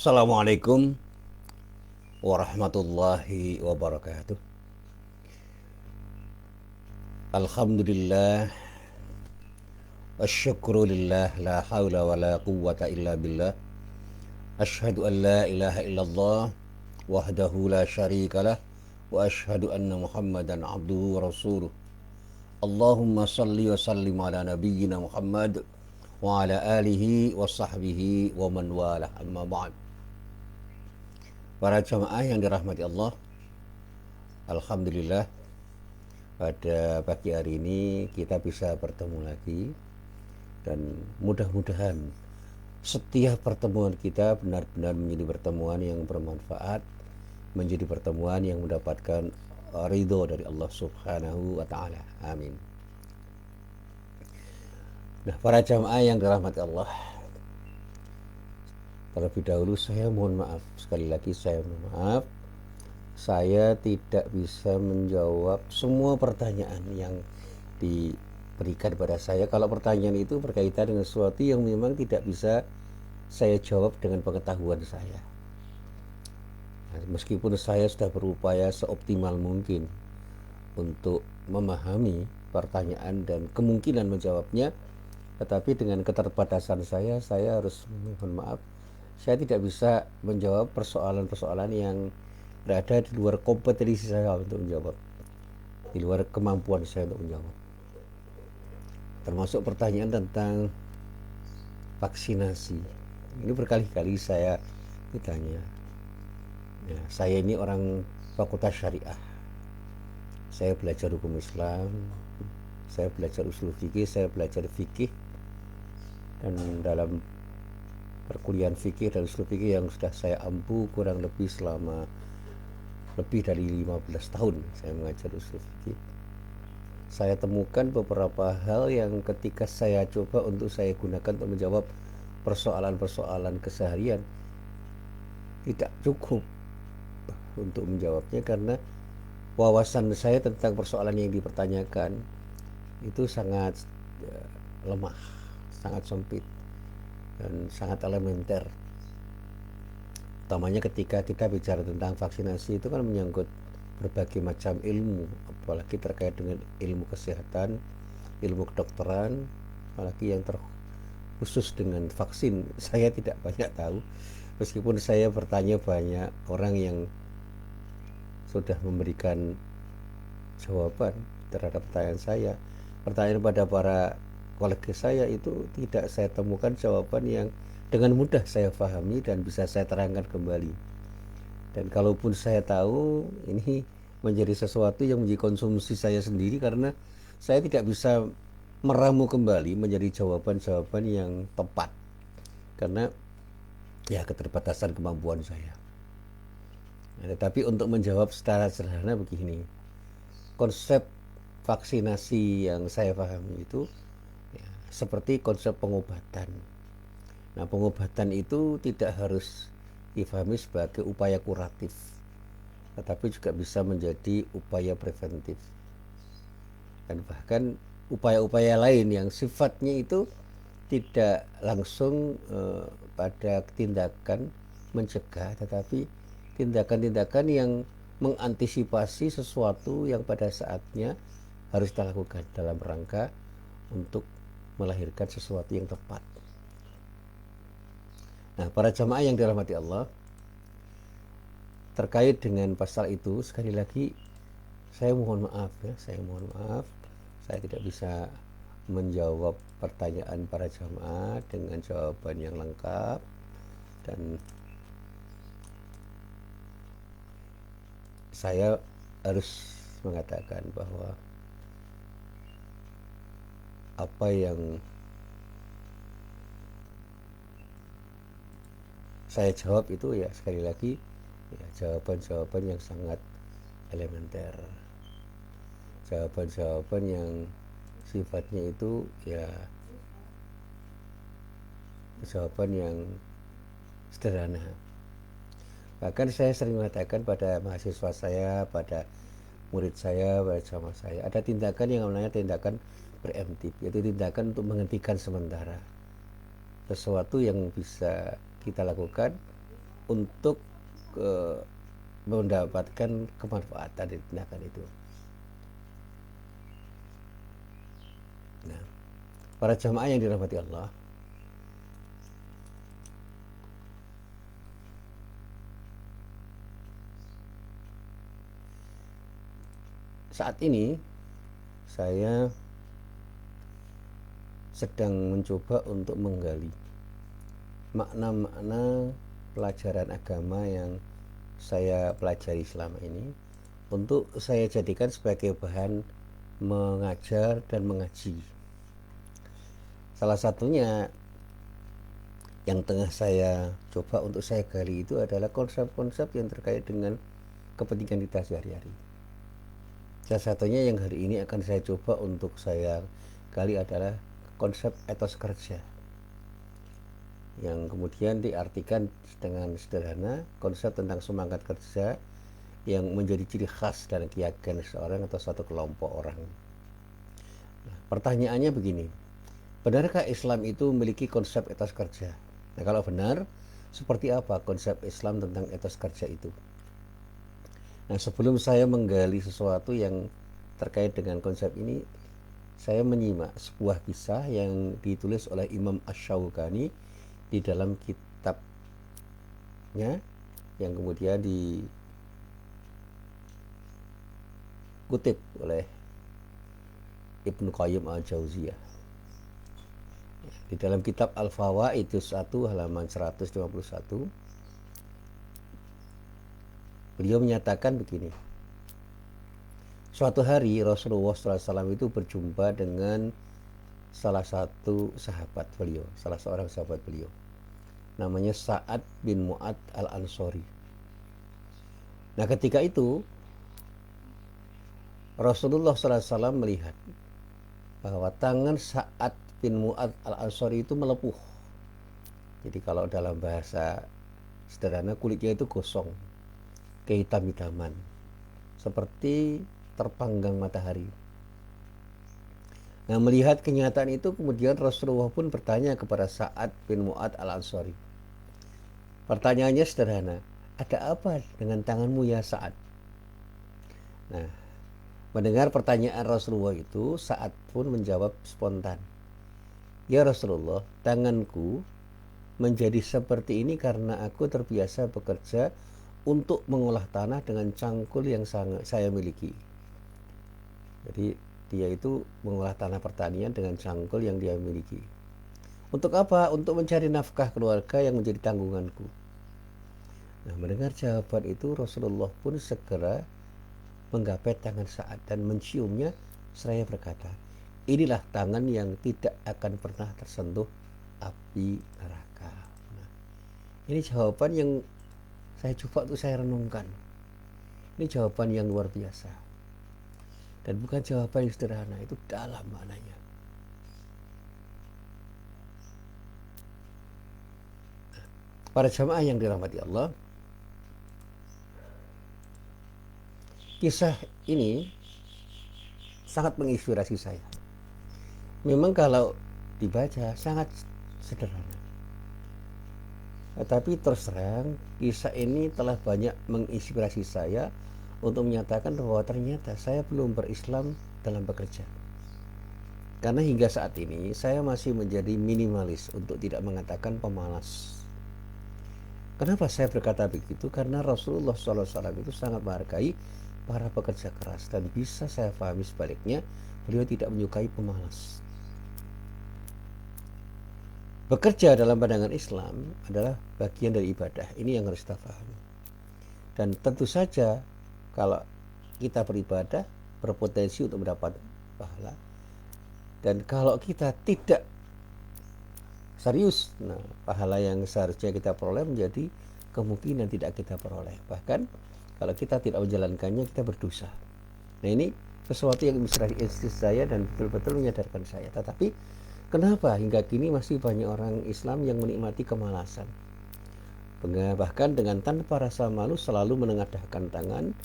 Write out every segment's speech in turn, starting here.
Assalamualaikum warahmatullahi wabarakatuh. Alhamdulillah, asyukurulillah, la hawla wa la quwwata illa billah. Ashhadu an la ilaha illallah wahdahu la syarikalah wa ashhadu anna Muhammadan abduhu wa rasuluh. Allahumma salli wa sallim ala nabiyyina Muhammad wa ala alihi wa sahbihi wa man walah, amma ba'd. Para jamaah yang dirahmati Allah, alhamdulillah pada pagi hari ini kita bisa bertemu lagi, dan mudah-mudahan setiap pertemuan kita benar-benar menjadi pertemuan yang bermanfaat, menjadi pertemuan yang mendapatkan ridho dari Allah Subhanahu wa Ta'ala. Amin. Nah, para jamaah yang dirahmati Allah, terlebih dahulu saya mohon maaf, sekali lagi saya mohon maaf, saya tidak bisa menjawab semua pertanyaan yang diberikan pada saya. Kalau pertanyaan itu berkaitan dengan sesuatu yang memang tidak bisa saya jawab dengan pengetahuan saya. Nah, meskipun saya sudah berupaya seoptimal mungkin untuk memahami pertanyaan dan kemungkinan menjawabnya, tetapi dengan keterbatasan saya harus mohon maaf, saya tidak bisa menjawab persoalan-persoalan yang berada di luar kompetensi saya untuk menjawab, di luar kemampuan saya untuk menjawab. Termasuk pertanyaan tentang vaksinasi. Ini berkali-kali saya ditanya. Ya, saya ini orang Fakultas Syariah. Saya belajar hukum Islam, saya belajar usul fikih, saya belajar fikih, dan dalam perkuliahan fikih dan usul fikih yang sudah saya ampu kurang lebih selama lebih dari 15 tahun saya mengajar usul fikih, saya temukan beberapa hal yang ketika saya coba untuk saya gunakan untuk menjawab persoalan-persoalan keseharian, tidak cukup untuk menjawabnya, karena wawasan saya tentang persoalan yang dipertanyakan itu sangat lemah, sangat sempit, dan sangat elementer. Utamanya ketika kita bicara tentang vaksinasi, itu kan menyangkut berbagai macam ilmu, apalagi terkait dengan ilmu kesehatan, ilmu kedokteran, apalagi yang terkhusus dengan vaksin. Saya tidak banyak tahu, meskipun saya bertanya banyak orang yang sudah memberikan jawaban terhadap pertanyaan saya. Pertanyaan pada para kolega saya itu tidak saya temukan jawaban yang dengan mudah saya pahami dan bisa saya terangkan kembali. Dan kalaupun saya tahu, ini menjadi sesuatu yang menjadi konsumsi saya sendiri, karena saya tidak bisa meramu kembali menjadi jawaban-jawaban yang tepat, karena ya keterbatasan kemampuan saya. Nah, tetapi untuk menjawab secara sederhana begini, konsep vaksinasi yang saya pahami itu ya, seperti konsep pengobatan. Nah, pengobatan itu tidak harus difahami sebagai upaya kuratif, tetapi juga bisa menjadi upaya preventif. Dan bahkan upaya-upaya lain yang sifatnya itu tidak langsung pada tindakan mencegah, tetapi tindakan-tindakan yang mengantisipasi sesuatu yang pada saatnya harus kita lakukan dalam rangka untuk melahirkan sesuatu yang tepat. Nah, para jamaah yang dirahmati Allah, terkait dengan pasal itu, sekali lagi saya mohon maaf ya, saya tidak bisa menjawab pertanyaan para jamaah dengan jawaban yang lengkap, dan saya harus mengatakan bahwa apa yang saya jawab itu ya sekali lagi ya jawaban-jawaban yang sangat elementer, jawaban-jawaban yang sifatnya itu ya jawaban yang sederhana. Bahkan saya sering mengatakan pada mahasiswa saya, pada murid saya, pada jamaah saya, ada tindakan yang namanya tindakan preemptif, yaitu tindakan untuk menghentikan sementara sesuatu yang bisa kita lakukan untuk mendapatkan kemanfaatan dari tindakan itu. Nah, para jamaah yang dirahmati Allah, saat ini saya sedang mencoba untuk menggali makna-makna pelajaran agama yang saya pelajari selama ini untuk saya jadikan sebagai bahan mengajar dan mengaji. Salah satunya yang tengah saya coba untuk saya gali itu adalah konsep-konsep yang terkait dengan kepentingan kita sehari-hari. Salah satunya yang hari ini akan saya coba untuk saya gali adalah konsep etos kerja, yang kemudian diartikan dengan sederhana konsep tentang semangat kerja yang menjadi ciri khas dan keyakinan seorang atau satu kelompok orang. Nah, pertanyaannya begini, benarkah Islam itu memiliki konsep etos kerja? Nah, kalau benar, seperti apa konsep Islam tentang etos kerja itu? Nah, sebelum saya menggali sesuatu yang terkait dengan konsep ini, saya menyimak sebuah kisah yang ditulis oleh Imam Asy-Syaukani di dalam kitabnya yang kemudian dikutip oleh Ibnu Qayyim Al-Jauziyah. Di dalam kitab Al-Fawaid juz 1 halaman 151, beliau menyatakan begini. Suatu hari Rasulullah SAW itu berjumpa dengan salah satu sahabat beliau, salah seorang sahabat beliau, namanya Sa'ad bin Mu'ad Al-Ansori. Nah, ketika itu Rasulullah SAW melihat bahwa tangan Sa'ad bin Mu'ad Al-Ansori itu melepuh. Jadi kalau dalam bahasa sederhana, kulitnya itu gosong, kehitam-hitaman, seperti terpanggang matahari. Nah, melihat kenyataan itu, kemudian Rasulullah pun bertanya kepada Sa'ad bin Mu'ad Al-Ansori. Pertanyaannya sederhana, ada apa dengan tanganmu ya Sa'ad? Nah, mendengar pertanyaan Rasulullah itu, Sa'ad pun menjawab spontan, ya Rasulullah, tanganku menjadi seperti ini karena aku terbiasa bekerja untuk mengolah tanah dengan cangkul yang saya miliki. Jadi dia itu mengolah tanah pertanian dengan cangkul yang dia miliki. Untuk apa? Untuk mencari nafkah keluarga yang menjadi tanggunganku. Nah, mendengar jawaban itu, Rasulullah pun segera menggapai tangan Sa'ad dan menciumnya seraya berkata, inilah tangan yang tidak akan pernah tersentuh api neraka. Nah, ini jawaban yang saya coba untuk saya renungkan. Ini jawaban yang luar biasa. Dan bukan jawaban yang sederhana, itu dalam maknanya. Para jamaah yang dirahmati Allah, kisah ini sangat menginspirasi saya. Memang kalau dibaca sangat sederhana, tetapi terus terang kisah ini telah banyak menginspirasi saya untuk menyatakan bahwa ternyata saya belum berislam dalam bekerja. Karena hingga saat ini saya masih menjadi minimalis, untuk tidak mengatakan pemalas. Kenapa saya berkata begitu? Karena Rasulullah SAW itu sangat menghargai para pekerja keras, dan bisa saya pahami sebaliknya, beliau tidak menyukai pemalas. Bekerja dalam pandangan Islam adalah bagian dari ibadah. Ini yang harus kita pahami. Dan tentu saja kalau kita beribadah berpotensi untuk mendapat pahala. Dan kalau kita tidak serius, nah pahala yang seharusnya kita peroleh menjadi kemungkinan tidak kita peroleh. Bahkan kalau kita tidak menjalankannya, kita berdosa. Nah, ini sesuatu yang menginspirasi saya dan betul-betul menyadarkan saya. Tetapi kenapa hingga kini masih banyak orang Islam yang menikmati kemalasan? Bahkan dengan tanpa rasa malu selalu menengadahkan tangan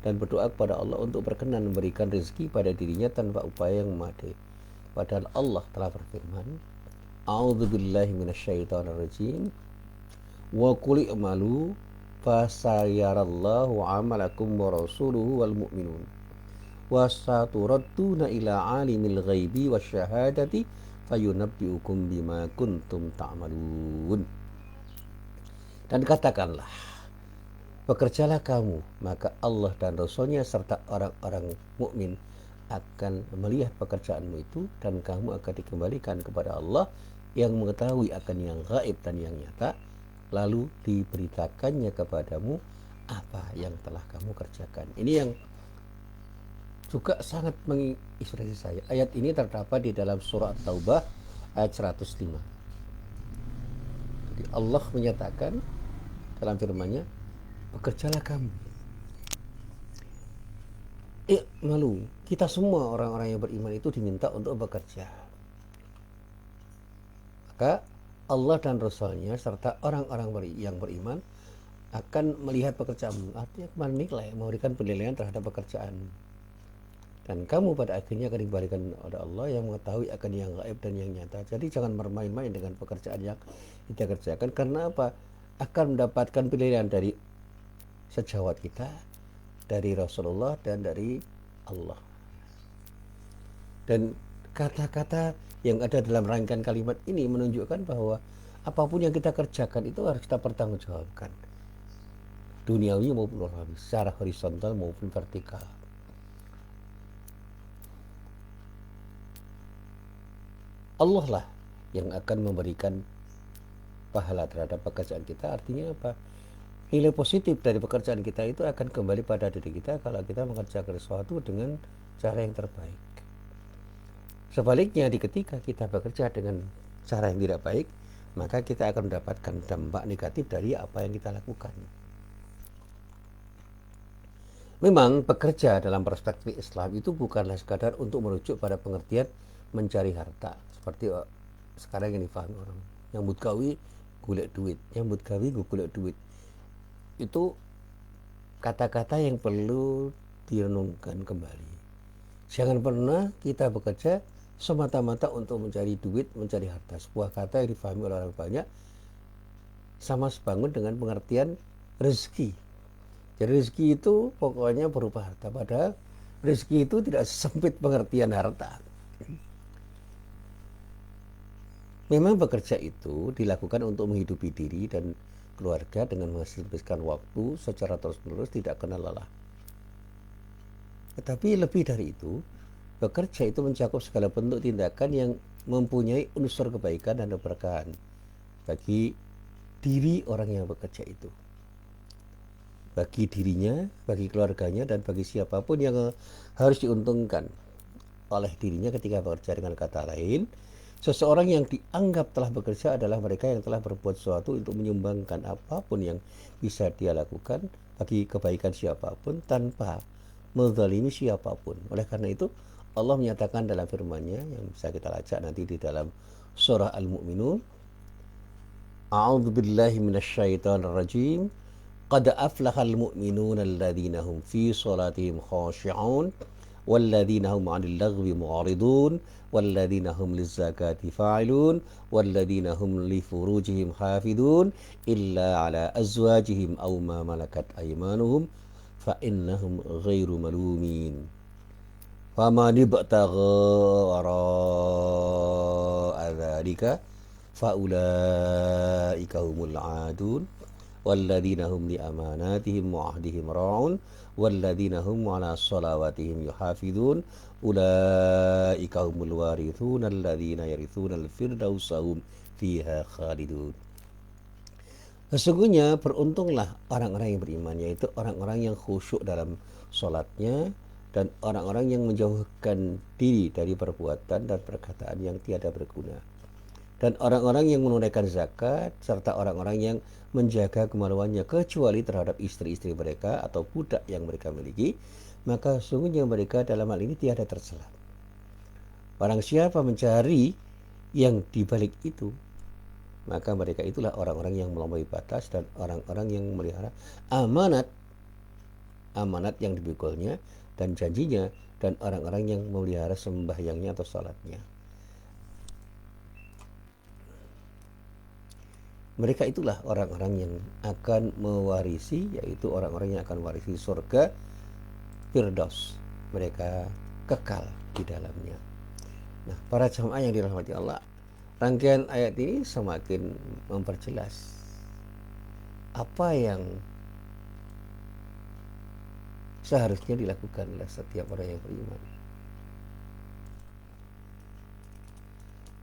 dan berdoa kepada Allah untuk berkenan memberikan rezeki pada dirinya tanpa upaya yang memadai. Padahal Allah telah berfirman, A'udzubillahi minasyaitonirrajim. wa qul i'malu fasayarallahu 'amalakum wa rasuluhu wal mu'minun wa saturadduna ila 'alimil ghaibi wasyahadati fayunabbi'ukum bima kuntum ta'malun. Dan katakanlah, bekerjalah kamu, maka Allah dan Rasulnya serta orang-orang mukmin akan melihat pekerjaanmu itu, dan kamu akan dikembalikan kepada Allah yang mengetahui akan yang gaib dan yang nyata, lalu diberitakannya kepadamu apa yang telah kamu kerjakan. Ini yang juga sangat menginspirasi saya. Ayat ini terdapat di dalam surah At-Taubah ayat 105. Jadi Allah menyatakan dalam firman-Nya, bekerjalah kamu. Malu, kita semua orang-orang yang beriman itu diminta untuk bekerja. Maka Allah dan Rasul-Nya serta orang-orang yang beriman akan melihat pekerjaanmu. Artinya menilai, memberikan penilaian terhadap pekerjaan. Dan kamu pada akhirnya akan dikembalikan oleh Allah yang mengetahui akan yang gaib dan yang nyata. Jadi jangan bermain-main dengan pekerjaan yang kita kerjakan. Karena apa? Akan mendapatkan penilaian dari sejawat kita, dari Rasulullah dan dari Allah. Dan kata-kata yang ada dalam rangkaian kalimat ini menunjukkan bahwa apapun yang kita kerjakan itu harus kita pertanggungjawabkan, duniawi maupun ukhrawi, secara horizontal maupun vertikal. Allah lah yang akan memberikan pahala terhadap pekerjaan kita. Artinya apa? Nilai positif dari pekerjaan kita itu akan kembali pada diri kita kalau kita mengerjakan sesuatu dengan cara yang terbaik. Sebaliknya, ketika kita bekerja dengan cara yang tidak baik, maka kita akan mendapatkan dampak negatif dari apa yang kita lakukan. Memang bekerja dalam perspektif Islam itu bukanlah sekadar untuk merujuk pada pengertian mencari harta, seperti sekarang yang difahami orang. Nyambut gawe golek duit, nyambut gawe golek duit. Itu kata-kata yang perlu direnungkan kembali. Jangan pernah kita bekerja semata-mata untuk mencari duit, mencari harta. Sebuah kata yang difahami oleh orang banyak sama sebangun dengan pengertian rezeki. Jadi rezeki itu pokoknya berupa harta. Padahal rezeki itu tidak sempit pengertian harta. Memang bekerja itu dilakukan untuk menghidupi diri dan keluarga dengan menghabiskan waktu secara terus-menerus, tidak kenal lelah. Tetapi lebih dari itu, bekerja itu mencakup segala bentuk tindakan yang mempunyai unsur kebaikan dan keberkahan bagi diri orang yang bekerja itu, bagi dirinya, bagi keluarganya, dan bagi siapapun yang harus diuntungkan oleh dirinya ketika bekerja. Dengan kata lain, seseorang yang dianggap telah bekerja adalah mereka yang telah berbuat sesuatu untuk menyumbangkan apapun yang bisa dia lakukan bagi kebaikan siapapun tanpa menzalimi siapapun. Oleh karena itu, Allah menyatakan dalam firman-Nya yang bisa kita lacak nanti di dalam surah Al-Mu'minun, A'udzu billahi minasyaitonir rajim. Qad aflahal mu'minuna alladzina hum fi shalatihim khashi'un walladzina hum 'anil laghwi mu'ridun walladzina hum lizzakati fa'ilun walladzina hum li furujihim hafidun illa 'ala azwajihim aw ma malakat aymanuhum fa innahum ghairu malumin. Faman ibtagha wara'a dzalika faulaika humul 'adun walladzina hum li amanatihim wa 'ahdihim ra'un walladzina hum 'ala shalawatihim yuhafizun ulaika humul warithuna alladzina yarithuna al-firdausa hum fiha khalidun. Sesungguhnya beruntunglah orang-orang yang beriman, yaitu orang-orang yang khusyuk dalam sholatnya dan orang-orang yang menjauhkan diri dari perbuatan dan perkataan yang tiada berguna, dan orang-orang yang menunaikan zakat, serta orang-orang yang menjaga kemaluannya kecuali terhadap istri-istri mereka atau budak yang mereka miliki, maka sesungguhnya mereka dalam hal ini tiada tercela. Barang siapa mencari yang dibalik itu, maka mereka itulah orang-orang yang melampaui batas dan orang-orang yang memelihara amanat yang dipikulnya dan janjinya, dan orang-orang yang memelihara sembahyangnya atau salatnya. Mereka itulah orang-orang yang akan mewarisi, yaitu orang-orang yang akan mewarisi surga Firdaus. Mereka kekal di dalamnya. Nah, para jamaah yang dirahmati Allah, rangkaian ayat ini semakin memperjelas apa yang seharusnya dilakukan oleh setiap orang yang beriman.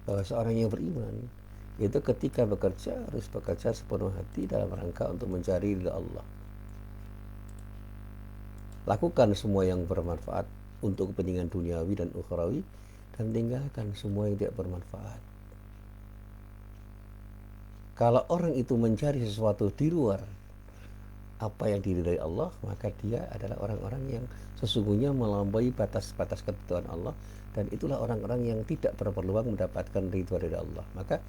Bahwa seorang yang beriman itu ketika bekerja harus bekerja sepenuh hati dalam rangka untuk mencari ridha Allah. Lakukan semua yang bermanfaat untuk kepentingan duniawi dan ukhrawi, dan tinggalkan semua yang tidak bermanfaat. Kalau orang itu mencari sesuatu di luar apa yang diridhai Allah, maka dia adalah orang-orang yang sesungguhnya melampaui batas-batas ketentuan Allah, dan itulah orang-orang yang tidak berpeluang mendapatkan ridha dari Allah. Maka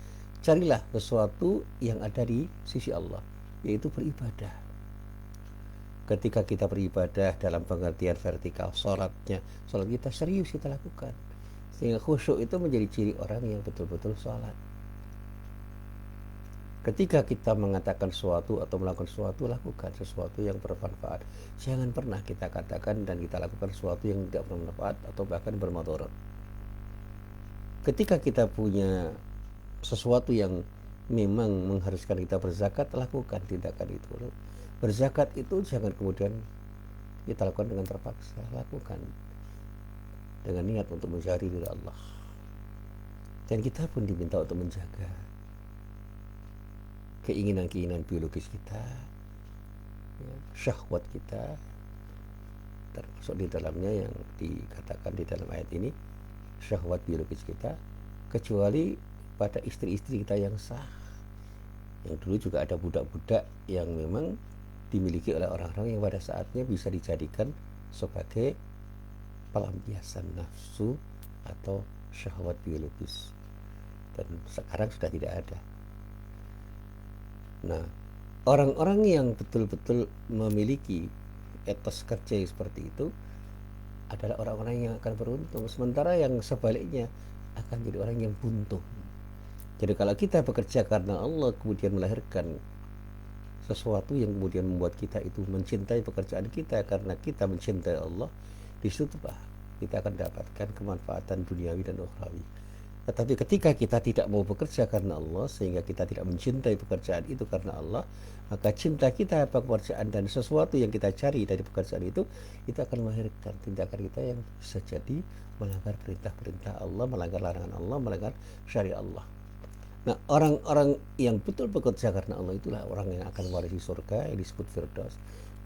carilah sesuatu yang ada di sisi Allah, yaitu beribadah. Ketika kita beribadah dalam pengertian vertikal, sholat kita serius kita lakukan, sehingga khusyuk itu menjadi ciri orang yang betul-betul sholat. Ketika kita mengatakan sesuatu atau melakukan sesuatu, lakukan sesuatu yang bermanfaat. Jangan pernah kita katakan dan kita lakukan sesuatu yang tidak bermanfaat atau bahkan bermadharat. Ketika kita punya sesuatu yang memang mengharuskan kita berzakat, lakukan tindakan itu. Berzakat itu jangan kemudian kita lakukan dengan terpaksa, lakukan dengan niat untuk mencari ridha Allah. Dan kita pun diminta untuk menjaga keinginan-keinginan biologis kita, ya, syahwat kita, termasuk di dalamnya yang dikatakan di dalam ayat ini, syahwat biologis kita, kecuali pada istri-istri kita yang sah. Yang dulu juga ada budak-budak yang memang dimiliki oleh orang-orang yang pada saatnya bisa dijadikan sebagai pelampiasan nafsu atau syahwat biologis, dan sekarang sudah tidak ada. Nah, orang-orang yang betul-betul memiliki etos kerja seperti itu adalah orang-orang yang akan beruntung, sementara yang sebaliknya akan jadi orang yang buntu. Jadi kalau kita bekerja karena Allah kemudian melahirkan sesuatu yang kemudian membuat kita itu mencintai pekerjaan kita karena kita mencintai Allah, di situ kita akan dapatkan kemanfaatan duniawi dan ukhrawi. Tetapi ketika kita tidak mau bekerja karena Allah, sehingga kita tidak mencintai pekerjaan itu karena Allah, maka cinta kita pada pekerjaan dan sesuatu yang kita cari dari pekerjaan itu akan melahirkan tindakan kita yang bisa jadi melanggar perintah-perintah Allah, melanggar larangan Allah, melanggar syariat Allah. Nah, orang-orang yang betul bekerja karena Allah itulah orang yang akan mewarisi surga yang disebut Firdaus.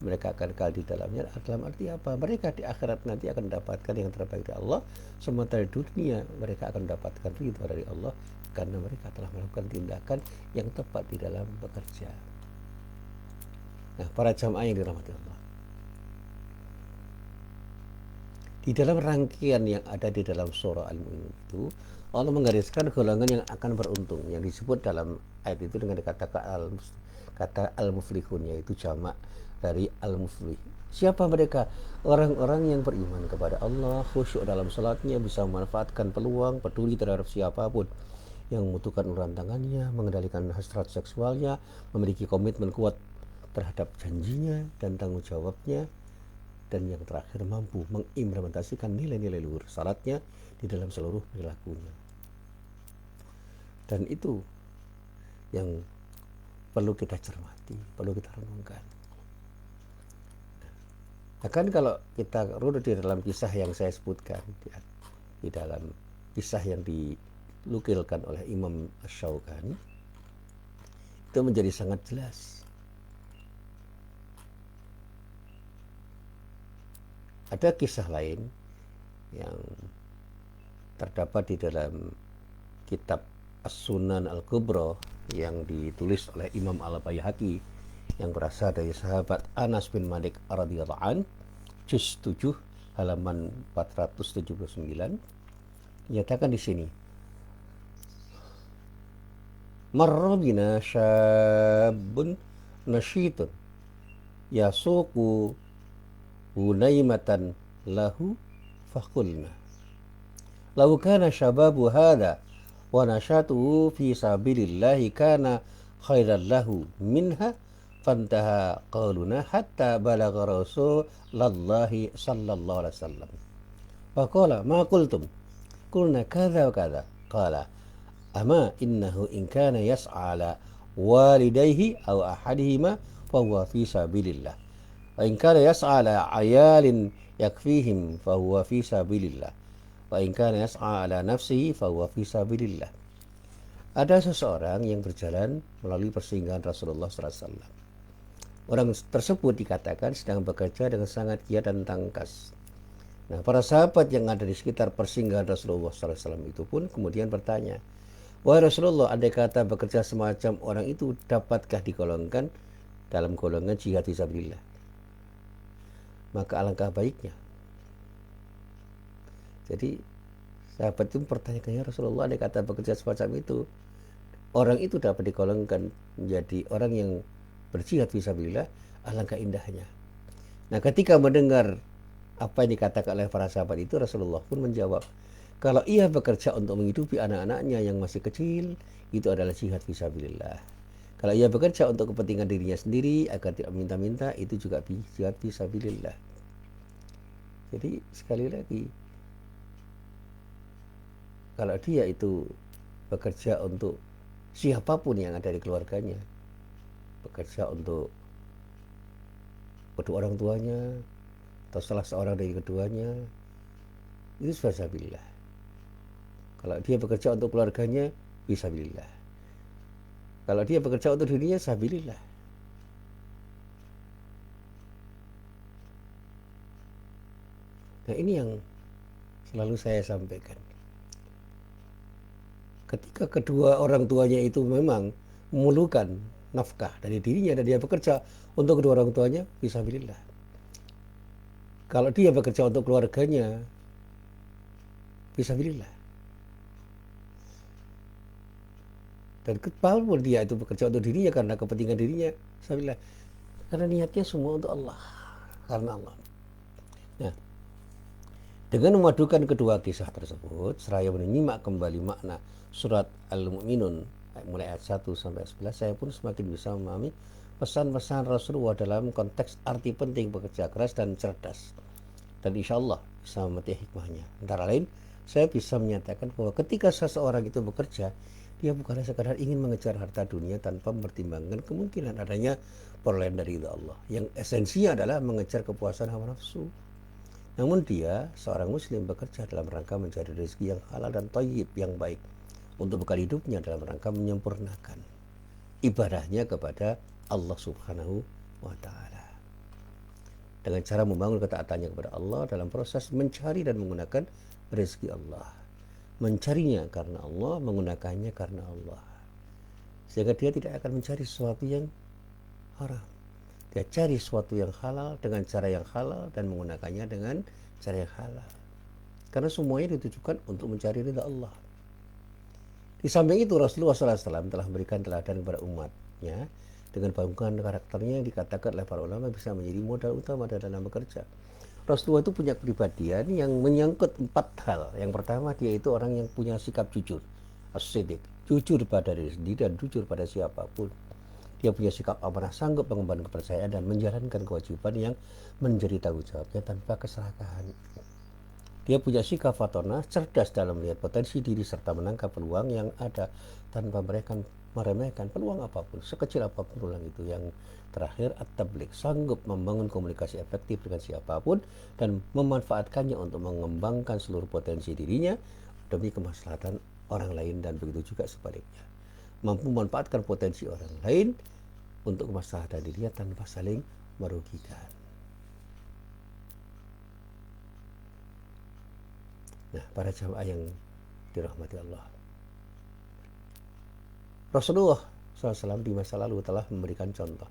Mereka akan kekal di dalamnya. Dalam arti apa? Mereka di akhirat nanti akan mendapatkan yang terbaik dari Allah, sementara di dunia mereka akan mendapatkan ridha dari Allah karena mereka telah melakukan tindakan yang tepat di dalam bekerja. Nah, para jamaah yang dirahmati Allah, di dalam rangkaian yang ada di dalam surah Al-Mu'minun itu, Allah menggariskan golongan yang akan beruntung yang disebut dalam ayat itu dengan kata al-muflihun, yaitu jamak dari al-muflih. Siapa mereka? Orang-orang yang beriman kepada Allah, khusyuk dalam salatnya, bisa memanfaatkan peluang, peduli terhadap siapapun yang membutuhkan uluran tangannya, mengendalikan hasrat seksualnya, memiliki komitmen kuat terhadap janjinya dan tanggung jawabnya, dan yang terakhir mampu mengimplementasikan nilai-nilai luhur salatnya di dalam seluruh perilakunya. Dan itu yang perlu kita cermati, perlu kita renungkan. Nah, kan kalau kita runut di dalam kisah yang saya sebutkan, di dalam kisah yang dilukilkan oleh Imam Asy-Syaukani, itu menjadi sangat jelas. Ada kisah lain yang terdapat di dalam kitab As-Sunan Al-Kubra yang ditulis oleh Imam Al-Baihaqi yang berasal dari sahabat Anas bin Malik radhiyallahu an, juz 7 halaman 479, dinyatakan di sini, marra bina syabun nasyitun yasuqu hunaimatan lahu faqulna law kana syababu hadha wa nasyatuhu fi sabilillahi kana khairan lahu minha fantaha qauluna hatta balagha rasulallahi sallallahu alaihi wasallam. Faqala ma qultum? Qulna kadza wa kadza. Qala ama innahu in kana yas'a ala walidayhi aw ahadihima fahuwa fi sabilillah. Wa in kana yas'a ala ayalin yakfihim fahuwa fi sabilillah. Wa in kana yas'a ala nafsihi fahuwa fi sabilillah. Ada seseorang yang berjalan melalui persinggahan Rasulullah SAW. Orang tersebut dikatakan sedang bekerja dengan sangat giat dan tangkas. Nah, para sahabat yang ada di sekitar persinggahan Rasulullah SAW itu pun kemudian bertanya, wahai Rasulullah, andai kata bekerja semacam orang itu dapatkah digolongkan dalam golongan jihad fisabilillah? Maka alangkah baiknya. Jadi sahabat itu bertanya, Rasulullah, andai kata bekerja semacam itu, orang itu dapat digolongkan menjadi orang yang berjihad fisabilillah, alangkah indahnya. Nah, ketika mendengar apa yang dikatakan oleh para sahabat itu, Rasulullah pun menjawab, kalau ia bekerja untuk menghidupi anak-anaknya yang masih kecil, itu adalah jihad fisabilillah. Kalau ia bekerja untuk kepentingan dirinya sendiri agar tidak minta-minta, itu juga jihad fisabilillah. Jadi sekali lagi, kalau dia itu bekerja untuk siapapun yang ada di keluarganya, bekerja untuk kedua orang tuanya atau salah seorang dari keduanya, itu fisabilillah. Kalau dia bekerja untuk keluarganya, fisabilillah. Kalau dia bekerja untuk dirinya, sabilillah. Nah, ini yang selalu saya sampaikan. Ketika kedua orang tuanya itu memang memerlukan nafkah dari dirinya dan dia bekerja untuk kedua orang tuanya, fisabilillah. Kalau dia bekerja untuk keluarganya, fisabilillah. Dan walaupun dia itu bekerja untuk dirinya karena kepentingan dirinya, fisabilillah. Karena niatnya semua untuk Allah, karena Allah. Nah, dengan memadukan kedua kisah tersebut, seraya menyimak kembali makna surat Al-Mu'minun mulai ayat 1 sampai 11, saya pun semakin bisa memahami pesan-pesan Rasulullah dalam konteks arti penting bekerja keras dan cerdas. Dan insya Allah bisa memetik hikmahnya. Antara lain, saya bisa menyatakan bahwa ketika seseorang itu bekerja, dia bukanlah sekadar ingin mengejar harta dunia tanpa mempertimbangkan kemungkinan adanya perolehan dari ridha Allah. Yang esensinya adalah mengejar kepuasan hawa nafsu. Namun dia, seorang muslim, bekerja dalam rangka mencari rezeki yang halal dan thayyib yang baik untuk bekal hidupnya dalam rangka menyempurnakan ibadahnya kepada Allah Subhanahu wa Ta'ala, dengan cara membangun ketaatannya kepada Allah dalam proses mencari dan menggunakan rezeki Allah, mencarinya karena Allah, menggunakannya karena Allah, sehingga dia tidak akan mencari sesuatu yang haram. Dia cari sesuatu yang halal dengan cara yang halal dan menggunakannya dengan cara yang halal, karena semuanya ditujukan untuk mencari ridha Allah. Di samping itu, Rasulullah SAW telah memberikan teladan kepada umatnya dengan bangunan karakternya yang dikatakan oleh para ulama bisa menjadi modal utama dalam bekerja. Rasulullah itu punya kepribadian yang menyangkut 4 hal. Yang pertama, dia itu orang yang punya sikap jujur, as-siddiq, jujur pada diri sendiri dan jujur pada siapapun. Dia punya sikap amanah, sanggup mengemban kepercayaan dan menjalankan kewajiban yang menjadi tanggung jawabnya tanpa keserakahan. Dia punya sikap fatonah, cerdas dalam melihat potensi diri serta menangkap peluang yang ada tanpa meremehkan peluang apapun, sekecil apapun peluang itu. Yang terakhir, at-tabligh, sanggup membangun komunikasi efektif dengan siapapun dan memanfaatkannya untuk mengembangkan seluruh potensi dirinya demi kemaslahatan orang lain, dan begitu juga sebaliknya. Mampu memanfaatkan potensi orang lain untuk kemaslahatan dirinya tanpa saling merugikan. Nah, para jamaah yang dirahmati Allah, Rasulullah SAW di masa lalu telah memberikan contoh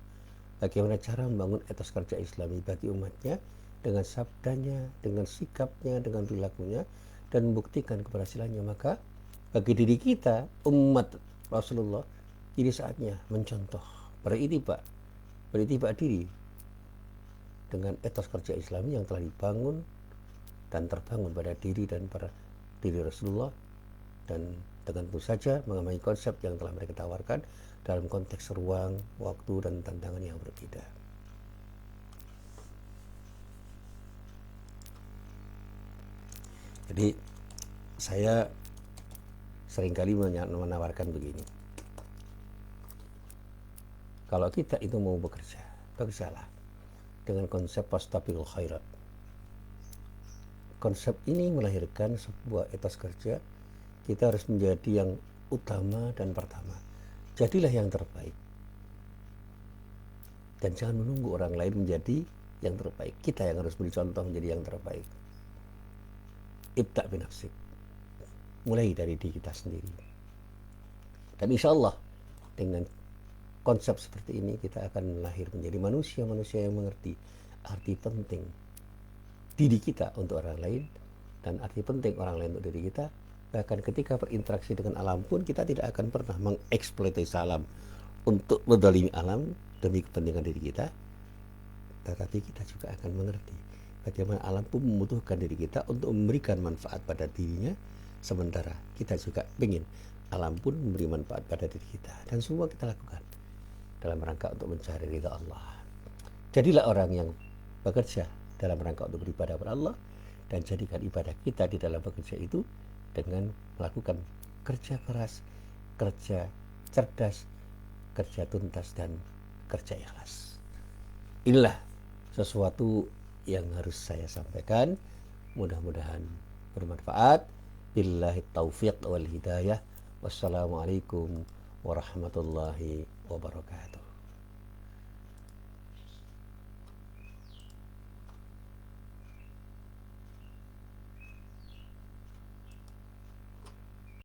bagaimana cara membangun etos kerja Islami bagi umatnya dengan sabdanya, dengan sikapnya, dengan perilakunya, dan membuktikan keberhasilannya. Maka bagi diri kita, umat Rasulullah, ini saatnya mencontoh, beritiba diri dengan etos kerja Islami yang telah dibangun dan terbangun pada diri dan para diri Rasulullah dan dengan tentu saja mengamai konsep yang telah mereka tawarkan dalam konteks ruang, waktu, dan tantangan yang berbeda. Jadi saya seringkali menawarkan begini, kalau kita itu mau bekerja, bekerjalah dengan konsep fastabiqul khairat. Konsep ini melahirkan sebuah etos kerja. Kita harus menjadi yang utama dan pertama. Jadilah yang terbaik. Dan jangan menunggu orang lain menjadi yang terbaik. Kita yang harus beri contoh menjadi yang terbaik. Ibda' binafsik. Mulai dari diri kita sendiri. Dan insya Allah dengan konsep seperti ini kita akan lahir menjadi manusia-manusia yang mengerti arti penting diri kita untuk orang lain dan arti penting orang lain untuk diri kita. Bahkan ketika berinteraksi dengan alam pun kita tidak akan pernah mengeksploitasi alam untuk mendolimi alam demi kepentingan diri kita, tetapi kita juga akan mengerti bagaimana alam pun membutuhkan diri kita untuk memberikan manfaat pada dirinya, sementara kita juga ingin alam pun memberi manfaat pada diri kita, dan semua kita lakukan dalam rangka untuk mencari ridha Allah. Jadilah orang yang bekerja dalam rangka untuk beribadah kepada Allah, dan jadikan ibadah kita di dalam bekerja itu dengan melakukan kerja keras, kerja cerdas, kerja tuntas, dan kerja ikhlas. Inilah sesuatu yang harus saya sampaikan. Mudah-mudahan bermanfaat. Billahi taufiq wal hidayah. Wassalamualaikum warahmatullahi wabarakatuh.